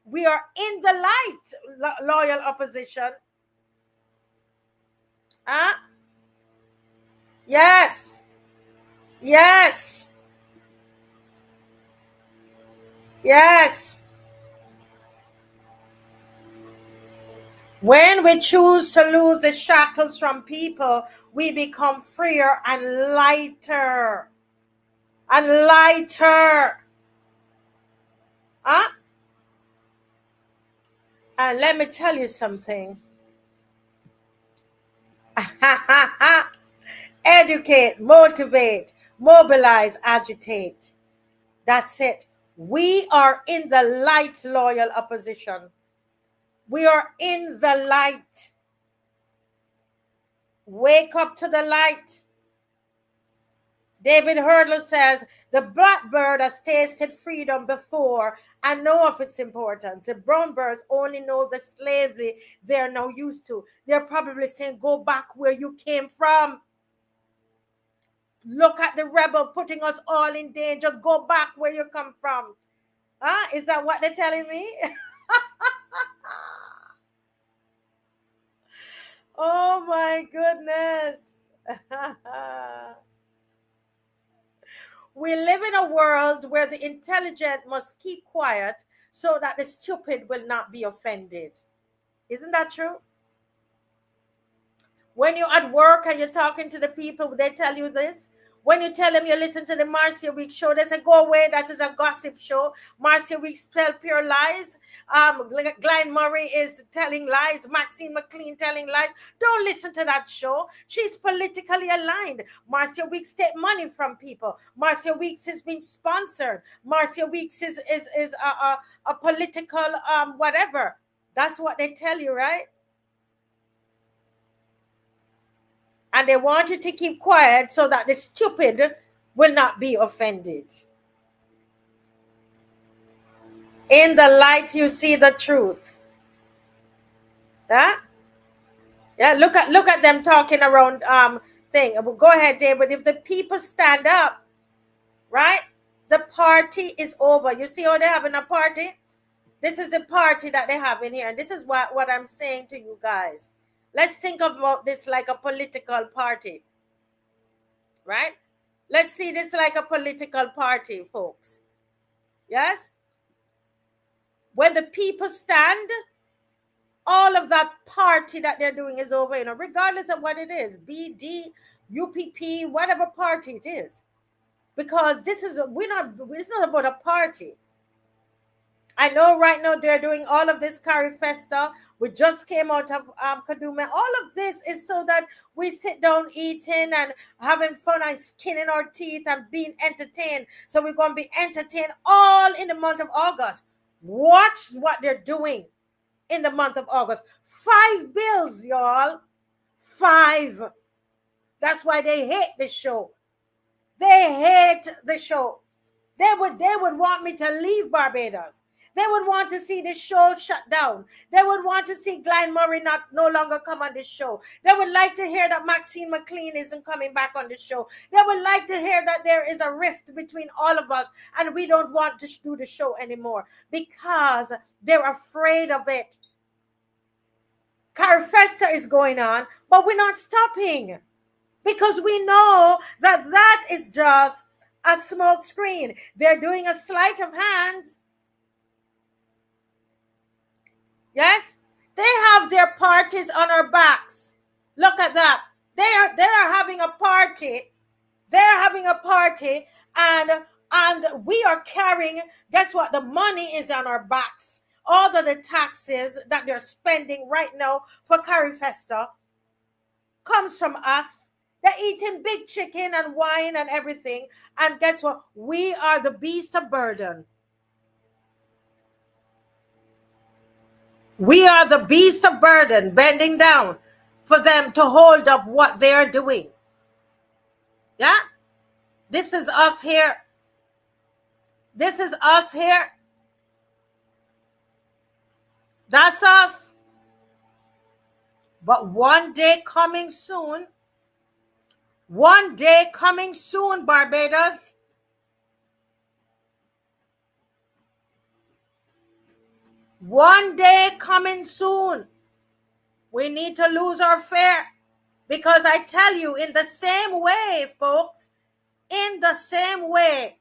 We are in the light, loyal opposition. Huh? Yes. Yes. Yes. When we choose to lose the shackles from people, we become freer and lighter. And lighter. Huh? And let me tell you something. Educate, motivate, mobilize, agitate. That's it. We are in the light, loyal opposition. We are in the light. Wake up to the light. David Hurdle says, the blackbird has tasted freedom before and know of its importance. The brown birds only know the slavery they're now used to. They're probably saying, go back where you came from. Look at the rebel putting us all in danger. Go back where you come from. Huh? Is that what they're telling me? Oh my goodness. We live in a world where the intelligent must keep quiet so that the stupid will not be offended. Isn't that true? When you're at work and you're talking to the people, they tell you this. When you tell them you listen to the Marcia Week show, they say, go away, that is a gossip show. Marcia Week tell pure lies. Glenn Murray is telling lies. Maxine McLean telling lies. Don't listen to that show. She's politically aligned. Marcia Weeks take money from people. Marcia Weeks is being sponsored. Marcia Weeks is a political whatever. That's what they tell you, right? And they want you to keep quiet so that the stupid will not be offended. In the light, you see the truth. Huh? Yeah, look at them talking around thing. Go ahead, David. If the people stand up, right? The party is over. You see how they're having a party? This is a party that they have in here. And this is what I'm saying to you guys. Let's think about this like a political party. Right? Let's see this like a political party, folks. Yes? When the people stand, all of that party that they're doing is over, regardless of what it is, BD, UPP, whatever party it is. Because this is not about a party. I know right now they're doing all of this Curry Festa. We just came out of Kaduma. All of this is so that we sit down eating and having fun and skinning our teeth and being entertained. So we're going to be entertained all in the month of August. Watch what they're doing in the month of August. 5 bills, y'all. 5. That's why they hate the show. They hate the show. They would want me to leave Barbados. They would want to see this show shut down. They would want to see Glenn Murray no longer come on this show. They would like to hear that Maxine McLean isn't coming back on the show. They would like to hear that there is a rift between all of us and we don't want to do the show anymore because they're afraid of it. Carfesta is going on, but we're not stopping because we know that is just a smoke screen. They're doing a sleight of hand. Yes, they have their parties on our backs. Look at that. They're having a party. They're having a party, and we are carrying. Guess what? The money is on our backs. All of the taxes that they're spending right now for Curry Festa comes from us. They're eating big chicken and wine and everything. And guess what? We are the beast of burden. We are the beast of burden, bending down for them to hold up what they're doing. Yeah? This is us here. This is us here. That's us. But one day coming soon, Barbados, One day coming soon. We need to lose our fear. Because I tell you, in the same way, folks, in the same way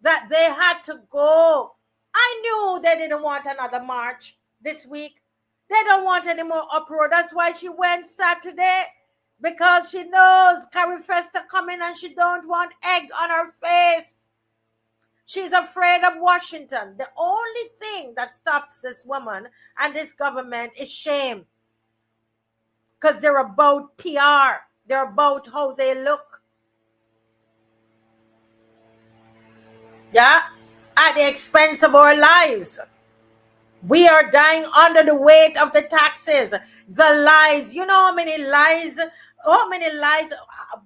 that they had to go, I knew they didn't want another march this week. They don't want any more uproar. That's why she went Saturday, because she knows Carrie Fester coming and she don't want egg on her face. She's afraid of Washington. The only thing that stops this woman and this government is shame. Because they're about PR. They're about how they look. Yeah? At the expense of our lives. We are dying under the weight of the taxes. The lies. You know how many lies? How many lies?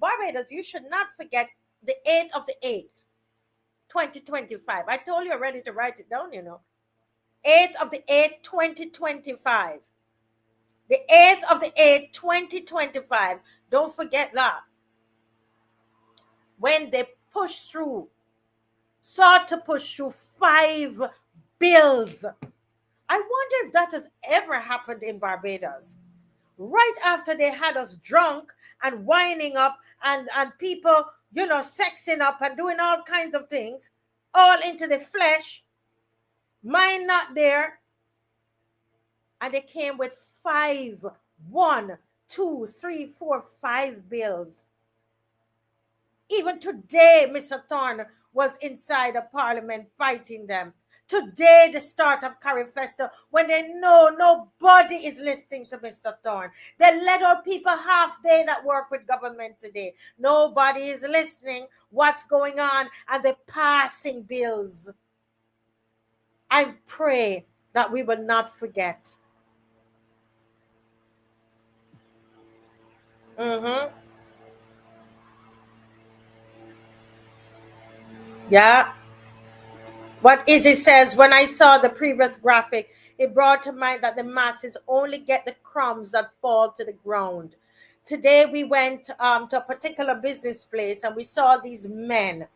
Barbados, you should not forget the 8th of the 8th, 2025. I told you already to write it down, you know. 8th of the 8th, 2025. The 8th of the 8th, 2025. Don't forget that. When they pushed through, sought to push through 5 bills. I wonder if that has ever happened in Barbados. Right after they had us drunk and winding up and people, you know, sexing up and doing all kinds of things, all into the flesh, mine not there. And they came with 5, 1, 2, 3, 4, 5 bills. Even today, Mr. Thorne was inside of Parliament fighting them. Today, the start of Carrie Fester, when they know nobody is listening to Mr. Thorne. They let our people half day that work with government today. Nobody is listening what's going on, and they're passing bills. I pray that we will not forget. Yeah. What Izzy says, when I saw the previous graphic, it brought to mind that the masses only get the crumbs that fall to the ground. Today we went to a particular business place and we saw these men,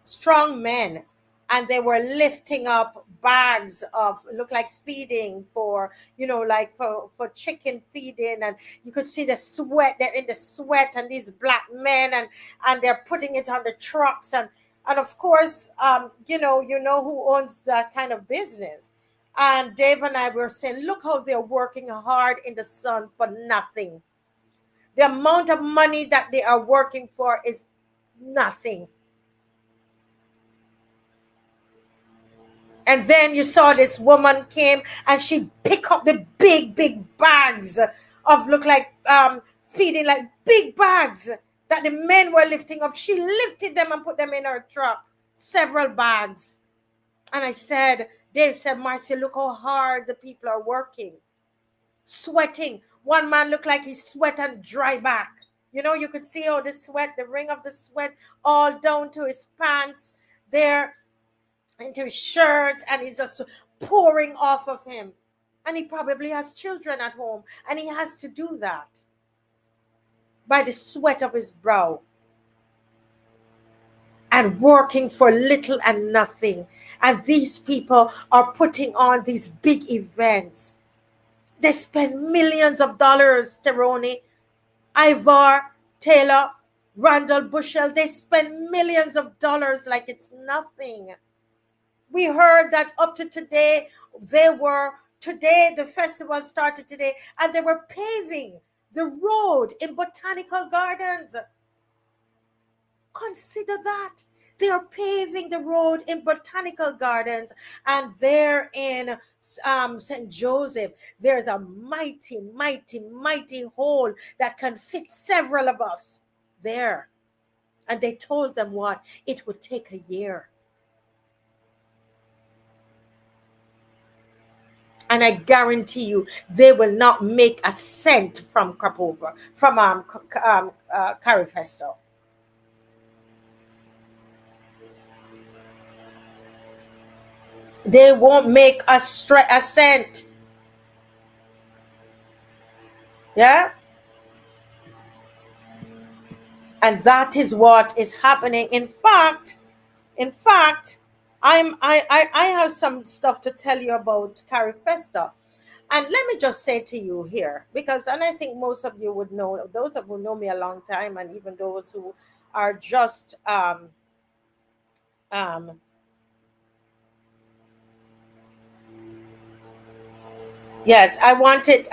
strong men, and they were lifting up bags of, look like feeding for, you know, like for chicken feeding, and you could see the sweat. They're in the sweat, and these black men, and they're putting it on the trucks, and of course, you know who owns that kind of business. And Dave and I were saying, look how they're working hard in the sun for nothing. The amount of money that they are working for is nothing. And then you saw this woman came and she picked up the big bags of, look like feeding, like big bags that the men were lifting up. She lifted them and put them in her truck, several bags. And I said, Dave said, Marcia, look how hard the people are working, sweating. One man looked like he sweat and dry back. You know, you could see how the sweat, the ring of the sweat, all down to his pants there, into his shirt, and he's just pouring off of him. And he probably has children at home, and he has to do that by the sweat of his brow, and working for little and nothing. And these people are putting on these big events. They spend millions of dollars, Teroni, Ivar, Taylor, Randall Bushell. They spend millions of dollars like it's nothing. We heard that up to today, the festival started today, and they were paving the road in Botanical Gardens. Consider that. They are paving the road in Botanical Gardens, and there in St. Joseph, there's a mighty, mighty, mighty hole that can fit several of us there. And they told them what? It would take a year. And I guarantee you, they will not make a cent from Krapover, from Carrie Fester. They won't make a cent. Yeah? And that is what is happening. In fact, I have some stuff to tell you about Carrie Festa. And let me just say to you here, because, and I think most of you would know, those of who know me a long time, and even those who are just, um, yes, I want to,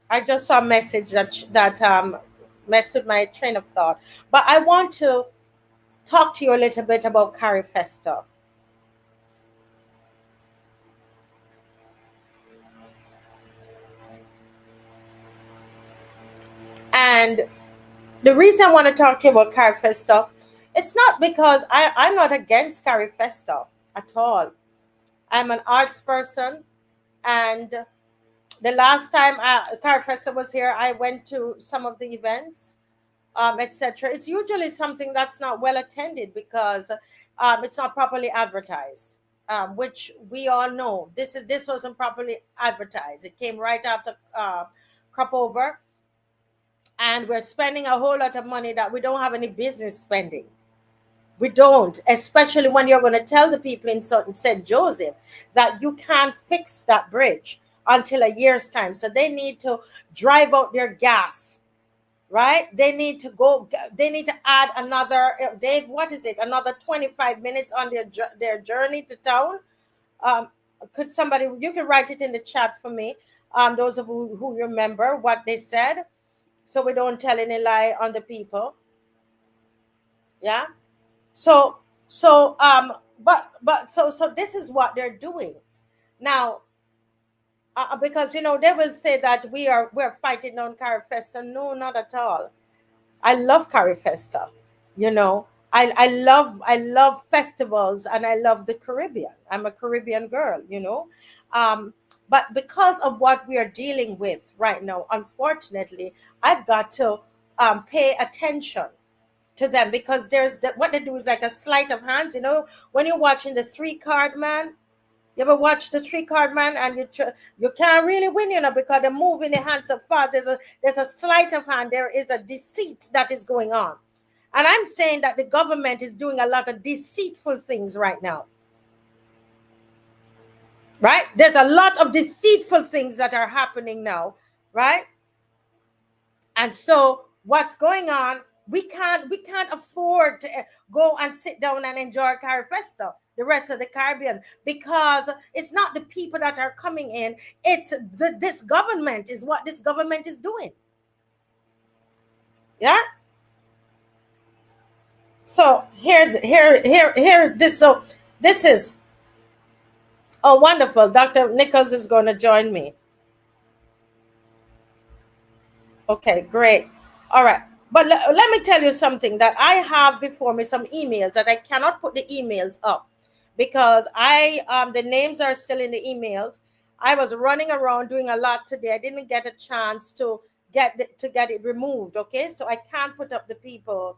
I just saw a message that messed with my train of thought. But I want to talk to you a little bit about Carrie Festa. And the reason I want to talk to you about Carrie Festa, it's not because I'm not against Carrie Festa at all. I'm an arts person, and the last time Carrie Festa was here, I went to some of the events, etc. It's usually something that's not well attended because it's not properly advertised, which we all know. This wasn't properly advertised. It came right after crop over, and we're spending a whole lot of money that we don't have any business spending. We don't, especially when you're going to tell the people in St. Joseph that you can't fix that bridge until a year's time. So they need to drive out their gas, right? They need to add another, Dave, what is it? Another 25 minutes on their journey to town. Um, could somebody, you can write it in the chat for me, those of who remember what they said, so we don't tell any lie on the people. Yeah. So so this is what they're doing now, because they will say that we're fighting on Carifesta. No, not at all. I love Carifesta. You know, I love festivals, and I love the Caribbean. I'm a Caribbean girl. But because of what we are dealing with right now, unfortunately, I've got to pay attention to them, because what they do is like a sleight of hand. When you're watching the three card man, you ever watch the three card man, and you can't really win, because they're moving their hands so fast. There's a sleight of hand. There is a deceit that is going on, and I'm saying that the government is doing a lot of deceitful things right now. Right? There's a lot of deceitful things that are happening now, right? And so what's going on? We can't afford to go and sit down and enjoy Carifesta, the rest of the Caribbean, because it's not the people that are coming in. It's this government is what this government is doing. Yeah. So here. This is, oh, wonderful. Dr. Nichols is going to join me. Okay, great. All right. But let me tell you something that I have before me, some emails that I cannot put the emails up because the names are still in the emails. I was running around doing a lot today. I didn't get a chance to get it removed. Okay, so I can't put up the people's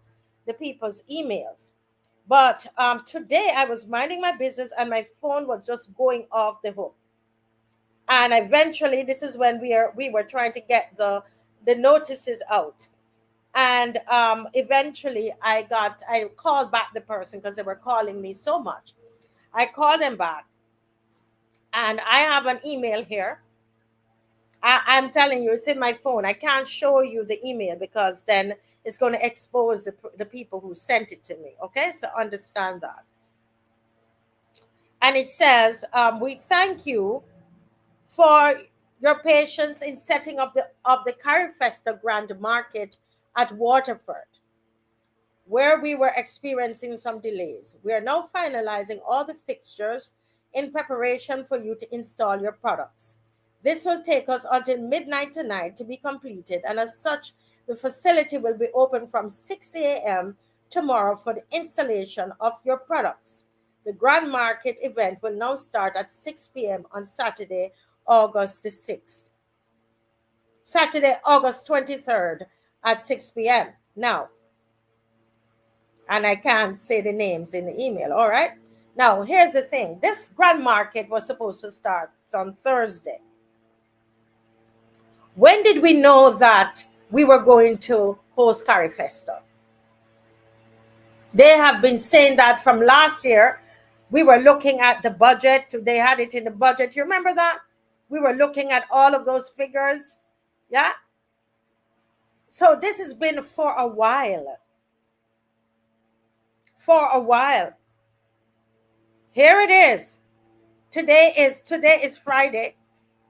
emails. But today I was minding my business and my phone was just going off the hook. And eventually, this is when we were trying to get the notices out. And eventually I called back the person because they were calling me so much. I called them back, and I have an email here. I'm telling you, it's in my phone. I can't show you the email because then it's going to expose the people who sent it to me. Okay, so understand that. And it says, we thank you for your patience in setting up the Carifesta Grand Market at Waterford, where we were experiencing some delays. We are now finalizing all the fixtures in preparation for you to install your products. This will take us until midnight tonight to be completed, and as such, the facility will be open from 6 a.m. tomorrow for the installation of your products. The Grand Market event will now start at 6 p.m. on Saturday, August the 6th. Saturday, August 23rd at 6 p.m. Now, and I can't say the names in the email, all right? Now, here's the thing. This Grand Market was supposed to start on Thursday. When did we know that we were going to host Curry Festa. They have been saying that from last year. We were looking at the budget. They had it in the budget. You remember that? We were looking at all of those figures. Yeah. So this has been for a while. For a while. Here it is. Today is Friday.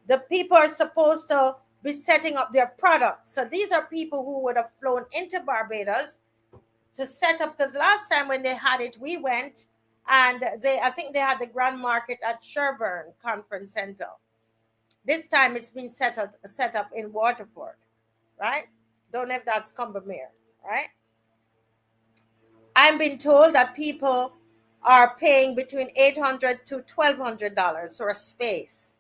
The people are supposed to be setting up their products. So these are people who would have flown into Barbados to set up, because last time when they had it, we went, and I think they had the Grand Market at Sherburne Conference Center. This time it's been set up in Waterford, right? Don't know if that's Combermere, right? I'm being told that people are paying between $800 to $1,200 for a space,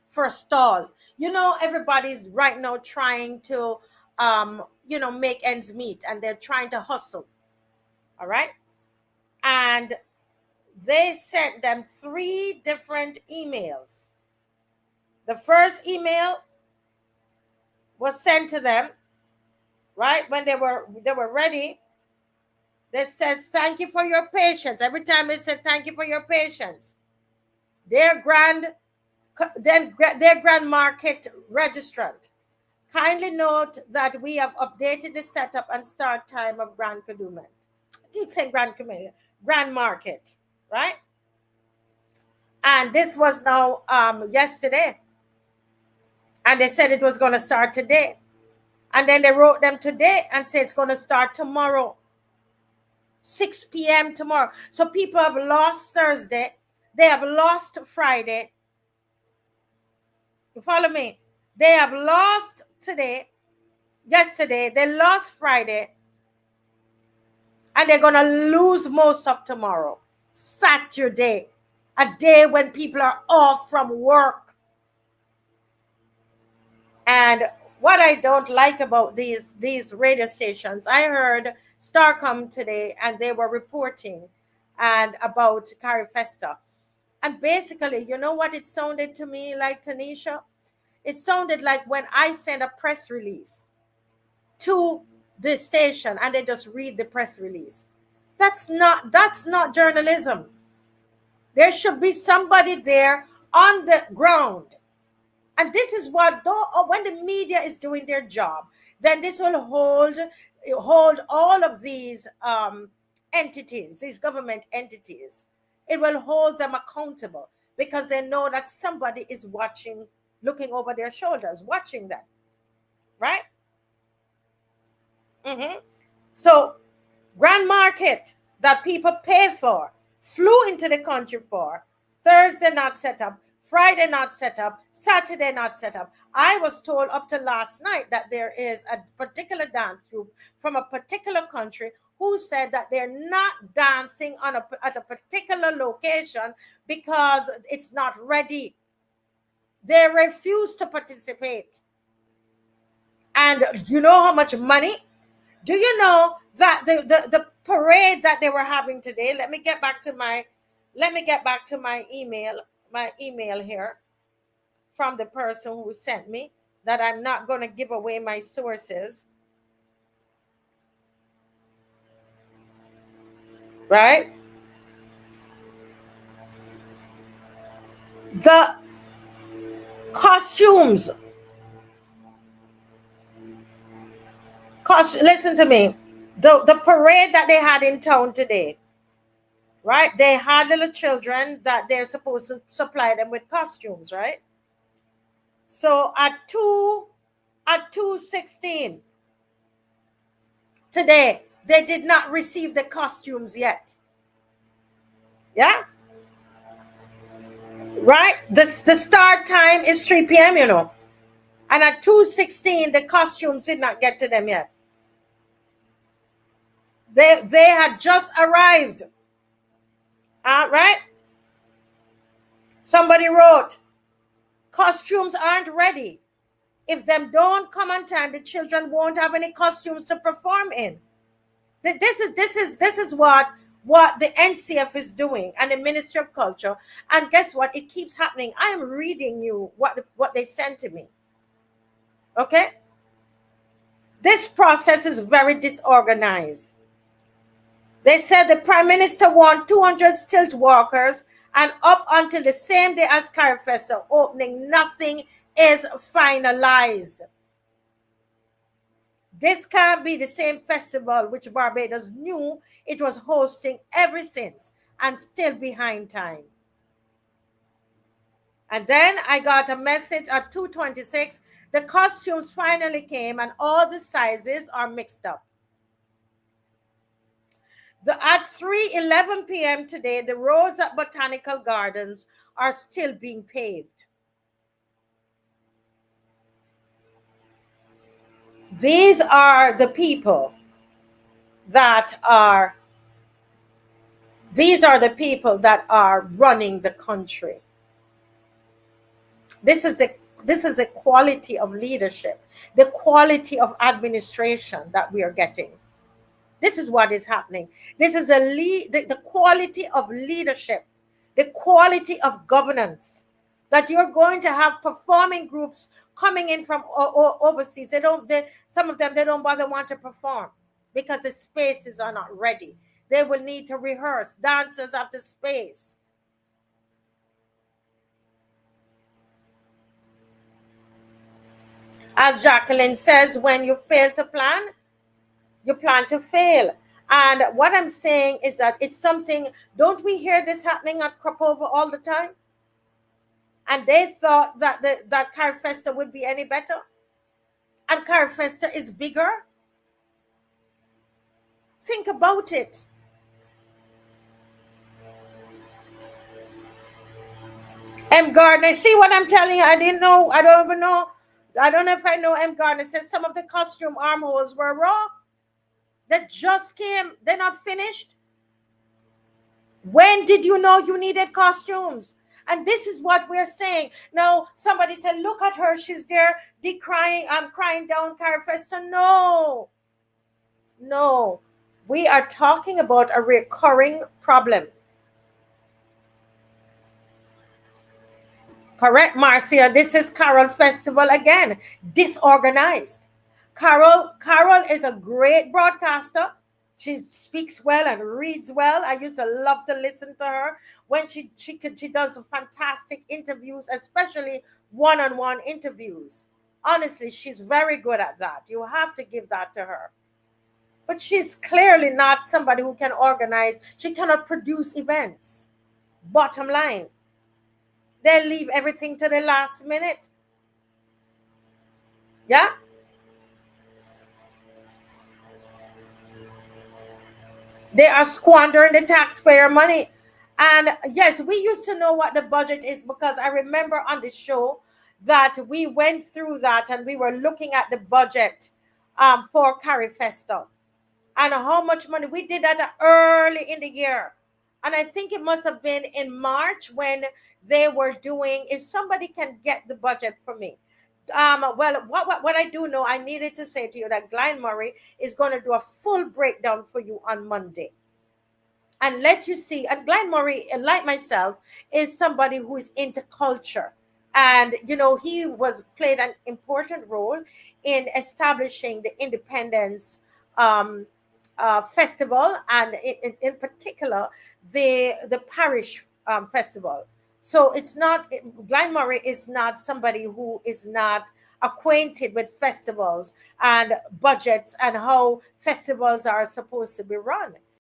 for a stall. You know, everybody's right now trying to, make ends meet, and they're trying to hustle. All right. And they sent them 3 different emails. The first email was sent to them, right, when they were ready. They said, thank you for your patience. Every time they said, thank you for your patience. Their Grand Market registrant, kindly note that we have updated the setup and start time of Grand Kadooment. I keep saying Grand Market, right? And this was now yesterday. And they said it was going to start today. And then they wrote them today and said it's going to start tomorrow. 6 p.m. tomorrow. So people have lost Thursday. They have lost Friday. You follow me? They have lost yesterday. They lost Friday. And they're going to lose most of tomorrow. Saturday. A day when people are off from work. And what I don't like about these radio stations, I heard Starcom today, and they were reporting and about Curry Festa. And basically, you know what it sounded to me like, Tanisha? It sounded like when I send a press release to the station and they just read the press release. That's not journalism. There should be somebody there on the ground. And this is what, when the media is doing their job, then this will hold all of these entities, these government entities. It will hold them accountable because they know that somebody is watching, looking over their shoulders, watching them, right? So, Grand Market that people pay for, flew into the country for, Thursday not set up, Friday not set up, Saturday not set up. I was told up to last night that there is a particular dance group from a particular country who said that they're not dancing at a particular location because it's not ready. They refuse to participate. And you know how much money? Do you know that the parade that they were having today? Let me get back to my email here from the person who sent me, that I'm not going to give away my sources. Right? The costumes. Listen to me. The parade that they had in town today, right? They had little children that they're supposed to supply them with costumes, right? So at 2:16 today, they did not receive the costumes yet. Yeah? Right? The start time is 3 p.m., you know. And at 2:16, the costumes did not get to them yet. They had just arrived. Right? Somebody wrote, costumes aren't ready. If them don't come on time, the children won't have any costumes to perform in. This is what the NCF is doing, and the Ministry of Culture. And guess what? It keeps happening. I am reading you what they sent to me. Okay? This process is very disorganized. They said the Prime Minister warned 200 stilt walkers, and up until the same day as Carry Festival opening, nothing is finalized. This can't be the same festival which Barbados knew it was hosting ever since, and still behind time. And then I got a message at 2:26. The costumes finally came and all the sizes are mixed up. At 3:11 p.m. today, the roads at Botanical Gardens are still being paved. These are the people that are running the country. This is a quality of leadership, the quality of administration that we are getting. This is what is happening. This is the quality of leadership, the quality of governance, that you're going to have performing groups coming in from overseas. Some of them, they don't bother want to perform because the spaces are not ready. They will need to rehearse. Dancers have the space. As Jacqueline says, when you fail to plan, you plan to fail. And what I'm saying is that it's something, don't we hear this happening at Cropova all the time? And they thought that that Carifesta would be any better. And Carifesta is bigger. Think about it. M. Gardner, see what I'm telling you? I didn't know. I don't even know. I don't know if I know. M. Gardner says some of the costume armholes were raw. That just came. They're not finished. When did you know you needed costumes? And this is what we're saying. Now, somebody said, look at her. She's there decrying, I'm crying down Carifesta. No. No. We are talking about a recurring problem. Correct, Marcia. This is Carol Festival again. Disorganized. Carol is a great broadcaster. She speaks well and reads well. I used to love to listen to her when she does fantastic interviews, especially one-on-one interviews. Honestly, she's very good at that. You have to give that to her. But she's clearly not somebody who can organize. She cannot produce events. Bottom line. They leave everything to the last minute. Yeah? They are squandering the taxpayer money. And yes, we used to know what the budget is because I remember on the show that we went through that and we were looking at the budget for Carifesta and how much money. We did that early in the year. And I think it must have been in March when they were doing, if somebody can get the budget for me. Well, what I do know, I needed to say to you that Glenn Murray is going to do a full breakdown for you on Monday and let you see. And Glenn Murray, like myself, is somebody who is into culture. And, you know, he played an important role in establishing the Independence Festival, and in particular, the parish festival. So it's not, Glenn Murray is not somebody who is not acquainted with festivals and budgets and how festivals are supposed to be run.